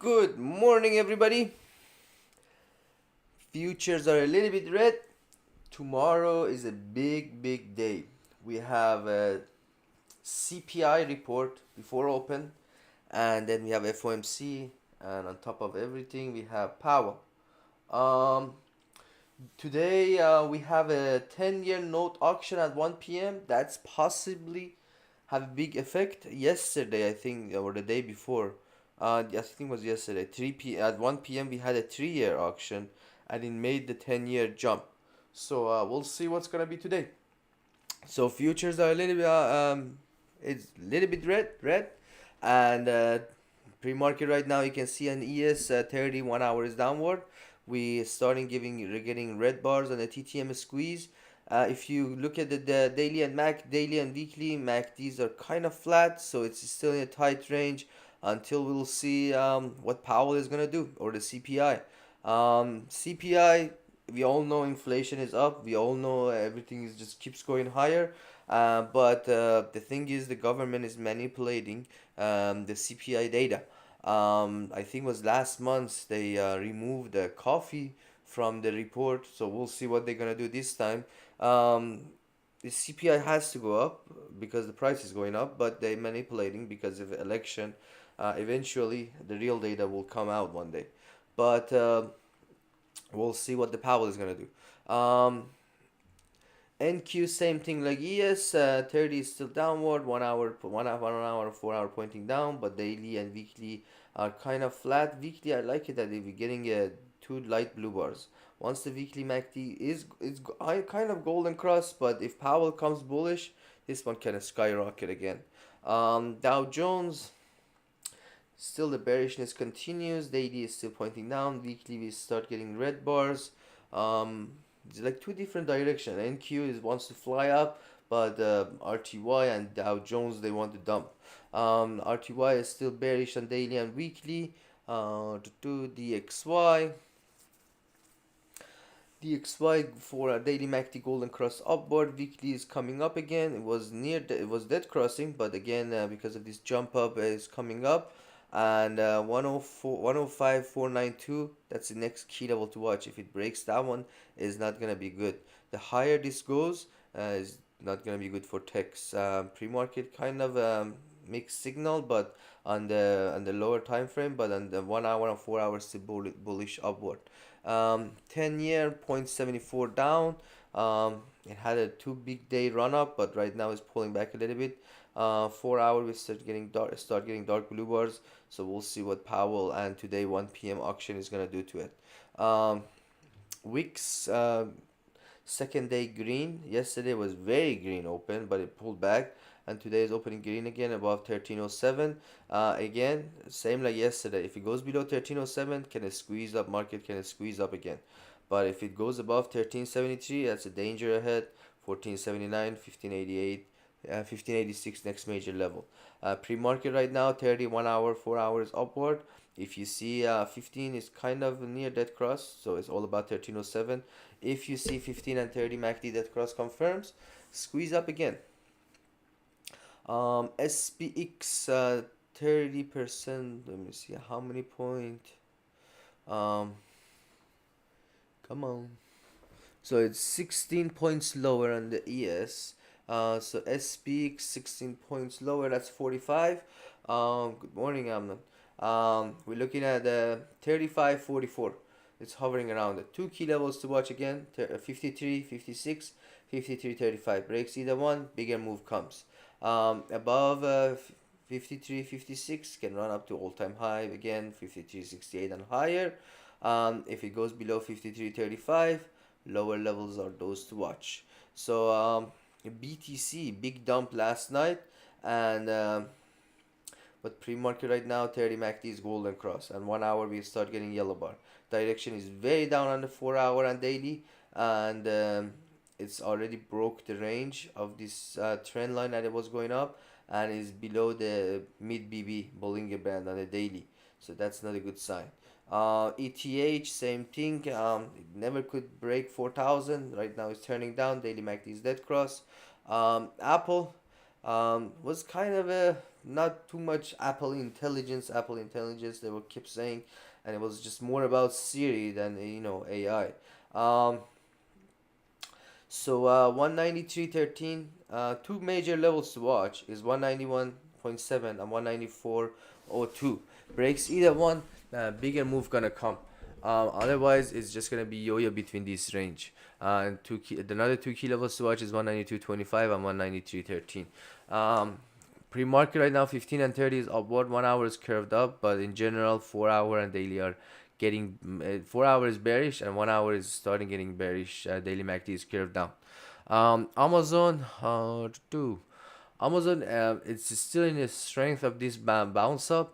Good morning, everybody. Futures are a little bit red. Tomorrow is a big day. We have a CPI report before open, and then we have FOMC, and on top of everything, we have Powell. Um, Today we have a 10-year note auction at 1 p.m. That's possibly have a big effect. Yesterday, I think, or the day before, I think it was yesterday. At 1 p.m. we had a 3-year auction, and it made the 10-year jump. So we'll see what's gonna be today. So futures are a little bit it's a little bit red, and pre-market right now you can see an ES 30 1 hour is downward. We starting getting red bars on the TTM squeeze. If you look at the daily and daily and weekly MACDs are kind of flat, so it's still in a tight range until we'll see what Powell is gonna do, or the CPI. CPI, we all know inflation is up. We all know everything is just keeps going higher. But the thing is, the government is manipulating the CPI data. I think it was last month they removed the coffee from the report, so we'll see what they're gonna do this time. Um, the CPI has to go up because the price is going up, but they're manipulating because of election. Eventually, the real data will come out one day, but we'll see what the Powell is gonna do. NQ same thing like ES. 30 is still downward. 1 hour, 4 hour pointing down, but daily and weekly are kind of flat. Weekly, I like it that we're getting two light blue bars. Once the weekly MACD I kind of golden cross, but if Powell comes bullish, this one can skyrocket again. Dow Jones, still the bearishness continues. Daily is still pointing down. Weekly we start getting red bars. Um, it's like two different direction. NQ is wants to fly up, but RTY and Dow Jones they want to dump. RTY is still bearish on daily and weekly. To DXY. DXY for a daily MACD golden cross upward. Weekly is coming up again. It was dead crossing, but again because of this jump up is coming up. And 104 105,492, that's the next key level to watch. If it breaks that one, is not gonna be good. The higher this goes, is not gonna be good for techs. Pre-market kind of mixed signal, but on the lower time frame, but on the 1 hour and 4 hours still bullish upward. 10-year 0.74 down. It had a two big day run up, but right now it's pulling back a little bit. 4 hour we start getting dark blue bars, so we'll see what Powell and today 1 p.m. auction is gonna do to it. Wix second day green. Yesterday was very green open, but it pulled back, and today is opening green again above 1307. Again, same like yesterday. If it goes below 1307, can it squeeze up? Market can it squeeze up again? But if it goes above 1373, that's a danger ahead. 1479, 1588. 1586 next major level. Pre-market right now 31 hour 4 hours upward. If you see 15 is kind of near dead cross, so it's all about 1307. If you see 15 and 30 MACD dead cross confirms, squeeze up again. SPX 30%. Let me see how many point. Um, Come on. So it's 16 points lower on the ES. So SPX 16 points lower, that's 45. Good morning, Amnon. We're looking at 35.44. It's hovering around the two key levels to watch again: 53, 56, 53.35. Breaks either one, bigger move comes. Above 53, 56 can run up to all-time high again, 53.68 and higher. If it goes below 53.35, lower levels are those to watch. So BTC big dump last night, and but pre-market right now 30 MACD is golden cross, and 1 hour we start getting yellow bar. Direction is very down on the 4 hour and daily, and it's already broke the range of this trend line that it was going up, and is below the mid BB Bollinger Band on the daily, so that's not a good sign. ETH same thing. It never could break 4,000. Right now it's turning down. Daily MACD is dead cross. Apple Was kind of a not too much Apple Intelligence they were keep saying, and it was just more about Siri than AI. Um, so 193.13, two major levels to watch is 191.7 and 194.02. Breaks either one, bigger move gonna come. Otherwise, it's just gonna be yo-yo between this range. And another two key levels to watch is 192.25 and 193.13. Pre-market right now, 15 and 30 is upward. 1 hour is curved up, but in general, 4 hour and daily are getting 4 hour is bearish and 1 hour is starting getting bearish. Daily MACD is curved down. Amazon, Amazon, it's still in the strength of this bounce up.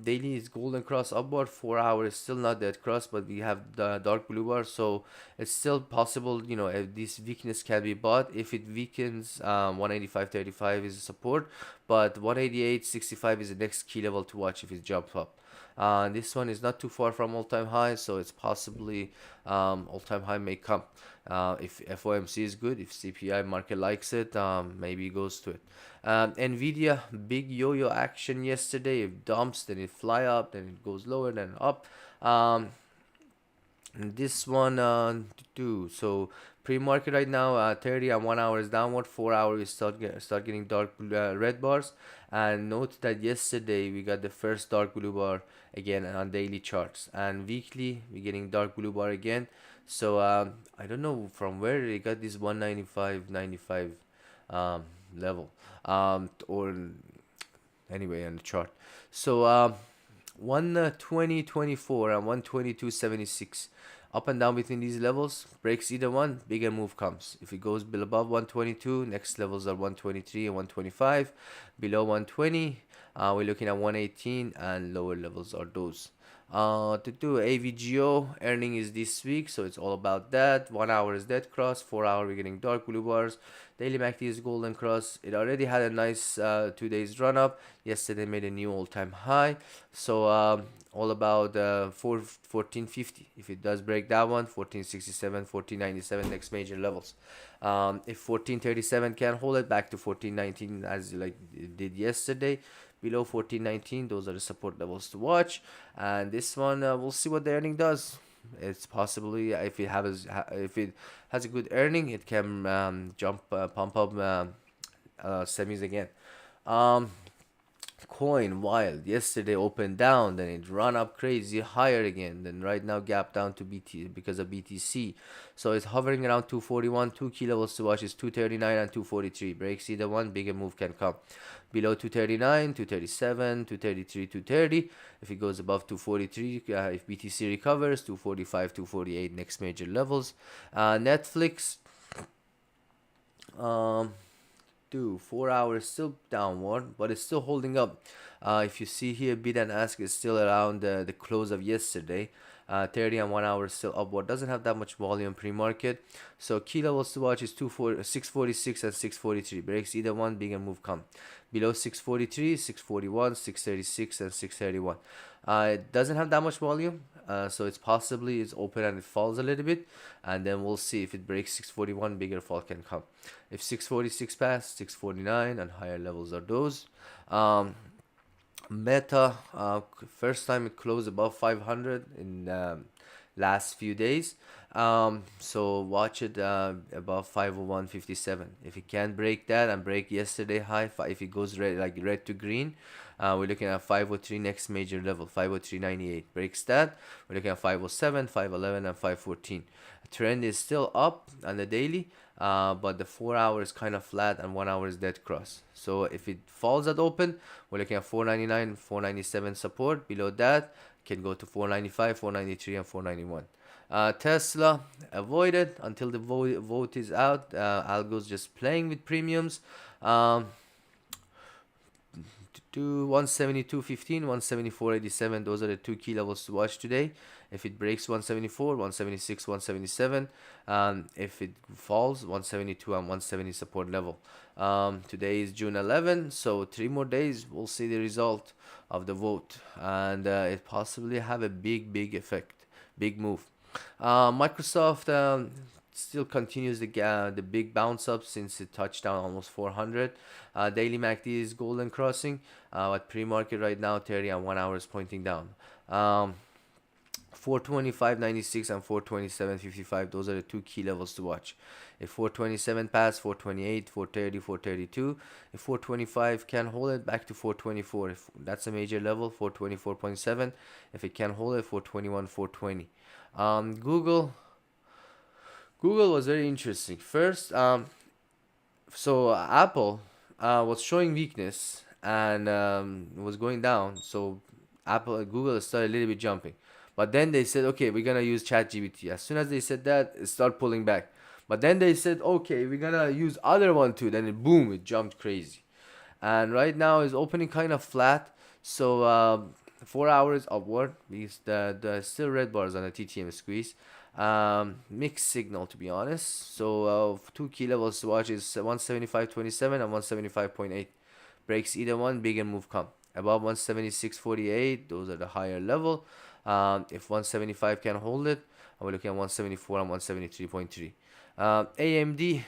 Daily is golden cross upward. 4 hour is still not that cross, but we have the dark blue bar, so it's still possible. If this weakness can be bought. If it weakens, 185.35 is support, but 188.65 is the next key level to watch if it jumps up. This one is not too far from all-time high, so it's possibly all-time high may come. If FOMC is good, if CPI market likes it, maybe it goes to it. Nvidia, big yo-yo action yesterday. It dumps, then it fly up, then it goes lower, then up. This one too. So pre-market right now, 30 and 1 hour is downward. 4 hour is start getting dark red bars. And note that yesterday we got the first dark blue bar again on daily charts, and weekly we're getting dark blue bar again. So I don't know from where they got this 195.95 level, or anyway on the chart. So 120.24 and 122.76 up and down between these levels. Breaks either one, bigger move comes. If it goes above 122, next levels are 123 and 125. Below 120, we're looking at 118, and lower levels are those. To do AVGO earning is this week, so it's all about that. 1 hour is dead cross, 4 hour we're getting dark blue bars. Daily MACD is golden cross. It already had a nice 2 days run up. Yesterday made a new all-time high. So all about 1450. If it does break that one, 1467, 1497 next major levels. If 1437 can hold it back to 1419 as like it did yesterday, below 1419, those are the support levels to watch. And this one, we'll see what the earning does. It's possibly, if it has a good earning, it can pump up semis again. Um, Coin wild. Yesterday opened down, then it run up crazy higher again. Then right now gap down to BT because of BTC. So it's hovering around 241. Two key levels to watch is 239 and 243. Breaks either one, bigger move can come. Below 239, 237, 233, 230. If it goes above 243, if BTC recovers, 245, 248 next major levels. Netflix. 4 hours still downward, but it's still holding up. If you see here, bid and ask is still around the close of yesterday. 30 and 1 hour is still upward. Doesn't have that much volume pre-market. So key levels to watch is 646 and 643. Breaks either one, bigger move come. Below 643, 641, 636 and 631. It doesn't have that much volume, so it's possibly it's open and it falls a little bit, and then we'll see if it breaks 641, bigger fall can come. If 646 pass, 649 and higher levels are those. Meta, first time it closed above 500 in last few days. So watch it above 501.57. If it can break that and break yesterday high, if it goes red to green, we're looking at 503 next major level, 503.98. Breaks that, we're looking at 507, 511 and 514. Trend is still up on the daily, but the 4 hour is kind of flat and 1 hour is dead cross. So if it falls at open, we're looking at 499, 497 support. Below that can go to 495, 493 and 491. Tesla avoided until the vote is out. Algo's just playing with premiums. To 172.15, 174.87. Those are the two key levels to watch today. If it breaks 174, 176, 177. If it falls, 172 and 170 support level. Today is June 11, so 3 more days we'll see the result of the vote, and it possibly have a big effect, big move. Microsoft still continues the big bounce up since it touched down almost 400. Daily MACD is golden crossing. At pre-market right now, 30 and 1 hour is pointing down. 425.96 and 427.55, those are the two key levels to watch. If 427 pass, 428, 430, 432. If 425 can hold it, back to 424. If that's a major level, 424.7. If it can hold it, 421, 420. Google was very interesting. First, so Apple was showing weakness and was going down. So Google started a little bit jumping. But then they said, okay, we're gonna use ChatGPT. As soon as they said that, it started pulling back. But then they said, okay, we're gonna use other one too. Then boom, it jumped crazy. And right now is opening kind of flat. So 4 hours upward because the still red bars on the TTM squeeze. Mixed signal to be honest. So two key levels to watch is 175.27 and 175.8. Breaks either one, bigger move come. Above 176.48, those are the higher level. If 175 can hold it, we're looking at 174 and 173.3. AMD,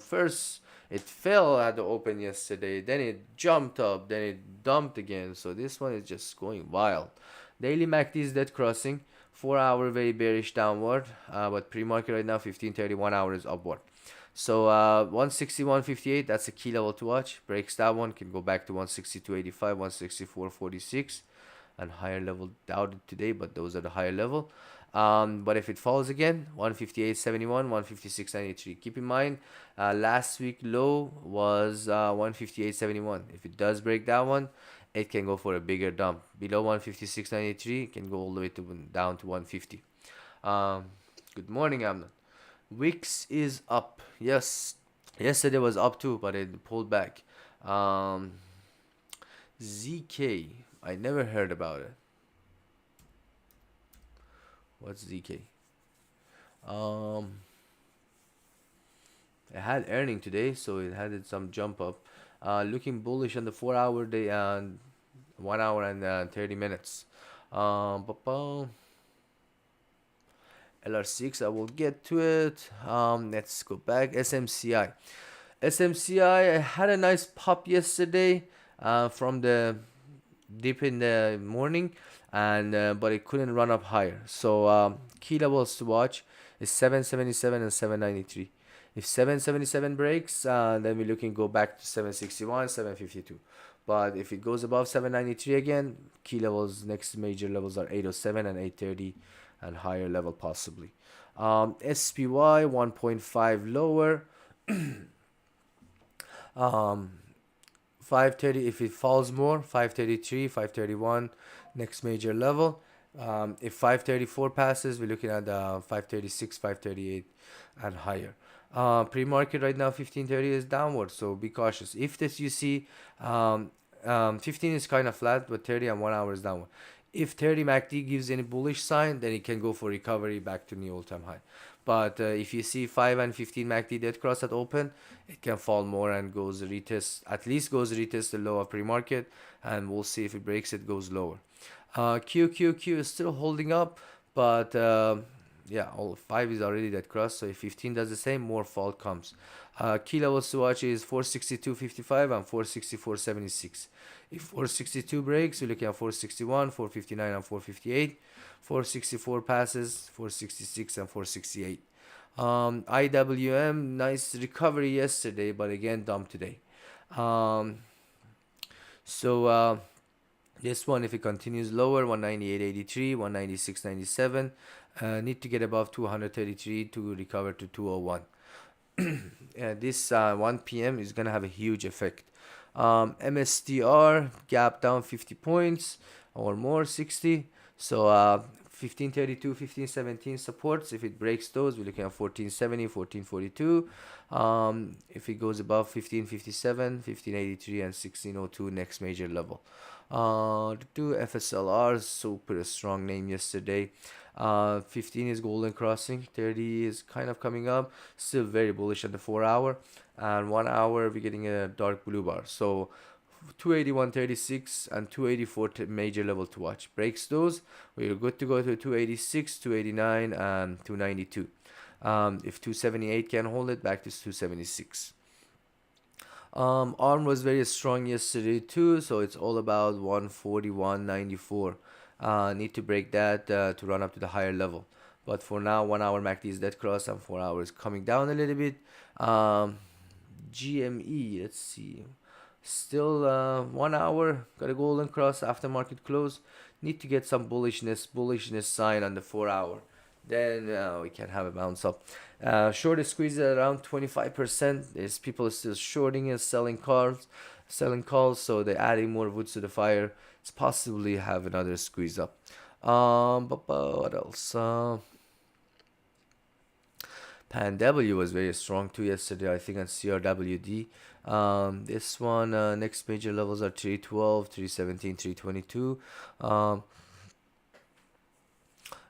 first it fell at the open yesterday, then it jumped up, then it dumped again. So this one is just going wild. Daily MACD is dead crossing. 4 hour very bearish downward, but pre-market right now 15:31 hours upward. So 161.58, that's a key level to watch. Breaks that one, can go back to 162.85, 164.46, and higher level doubted today, but those are the higher level. But if it falls again, 158.71, 156.93. Keep in mind, last week low was 158.71. If it does break that one, it can go for a bigger dump. Below 156.93, it can go all the way to down to 150. Good morning, Amnon. Wix is up. Yes, yesterday was up too, but it pulled back. ZK, I never heard about it. What's ZK? It had earning today, so it had some jump up. Looking bullish on the 4 hour day and 1 hour and 30 minutes. LR6, I will get to it. Let's go back. SMCI. SMCI had a nice pop yesterday from the dip in the morning, and but it couldn't run up higher. So key levels to watch is 777 and 793. If 777 breaks, then we're looking go back to 761, 752. But if it goes above 793 again, key levels, next major levels are 807 and 830 and higher level possibly. SPY 1.5 lower. 530, if it falls more, 533, 531, next major level. If 534 passes, we're looking at 536, 538 and higher. Pre-market right now 1530 is downward, so be cautious. If this you see 15 is kind of flat, but 30 and 1 hour is downward. If 30 MACD gives any bullish sign, then it can go for recovery back to new all-time high. But if you see 5 and 15 MACD dead cross at open, it can fall more and goes retest, at least goes retest the low of pre-market, and we'll see if it breaks it goes lower. QQQ is still holding up, but yeah, all 5 is already dead cross, so if 15 does the same, more fall comes. Key levels to watch is 462.55 and 464.76. If 462 breaks, we're looking at 461, 459 and 458. 464 passes, 466 and 468. IWM, nice recovery yesterday, but again dumped today. So this one, if it continues lower, 198.83, 196.97, need to get above 233 to recover to 201. This 1 p.m. is gonna have a huge effect. MSTR gap down 50 points or more, 60. So 1532, 1517 supports. If it breaks those, we're looking at 1470, 1442. If it goes above 1557, 1583 and 1602, next major level. The two FSLRs, super strong name yesterday. 15 is golden crossing, 30 is kind of coming up, still very bullish at the 4 hour, and 1 hour we're getting a dark blue bar. So 281.36 and 284 major level to watch. Breaks those, we're good to go to 286, 289 and 292. If 278 can hold it, back to 276. ARM was very strong yesterday too, so it's all about 141.94. Need to break that to run up to the higher level. But for now, 1 hour MACD is dead cross and 4 hours coming down a little bit. Um, GME, let's see. Still 1 hour, got a golden cross after market close. Need to get some bullishness sign on the 4 hour. Then we can have a bounce up. Short is squeezed at around 25%. There's people still shorting and selling calls, so they're adding more wood to the fire. It's possibly have another squeeze up. But what else? Pan W was very strong too yesterday, I think, on CRWD. This one, next major levels are 312, 317, 322.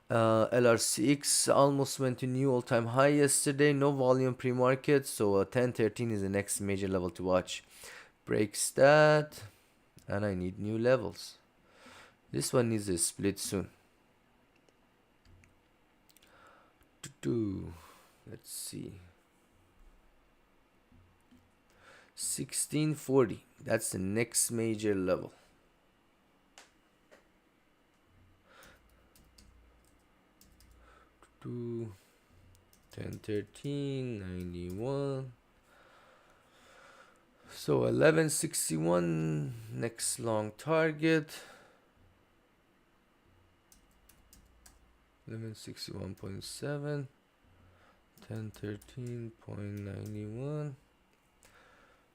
LRCX almost went to new all-time high yesterday. No volume pre-market, so 1013 is the next major level to watch. Breaks that, and I need new levels. This one needs a split soon. Let's see. 1640. That's the next major level. To 1013, 91. So 1161, next long target. 1161.7, 1013.91.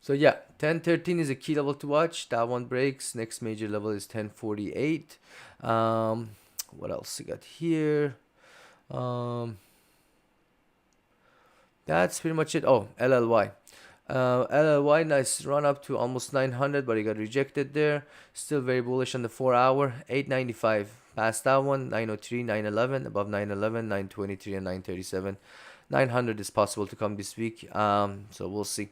So yeah, 1013 is a key level to watch. That one breaks. Next major level is 1048. What else we got here? That's pretty much it. Oh, LLY. LLY, nice run up to almost 900, but it got rejected there. Still very bullish on the 4 hour. 895. Past that one, 903, 911, above 911, 923, and 937. 900 is possible to come this week. So we'll see.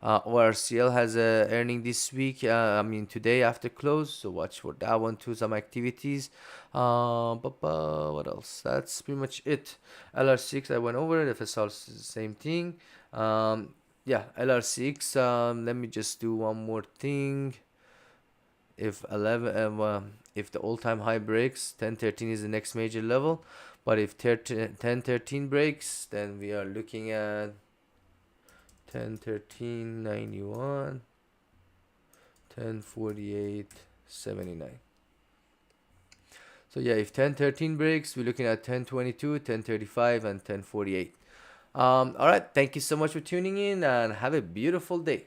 ORCL has a earning this week. I mean today after close. So watch for that one too. Some activities. What else? That's pretty much it. LR6 I went over it. FSR same thing. Yeah, LR6. Let me just do one more thing. If if the all-time high breaks, 1013 is the next major level. But if 1013 breaks, then we are looking at 1013.91, 1048.79. So yeah, if 1013 breaks, we're looking at 1022, 1035, and 1048. All right, thank you so much for tuning in, and have a beautiful day.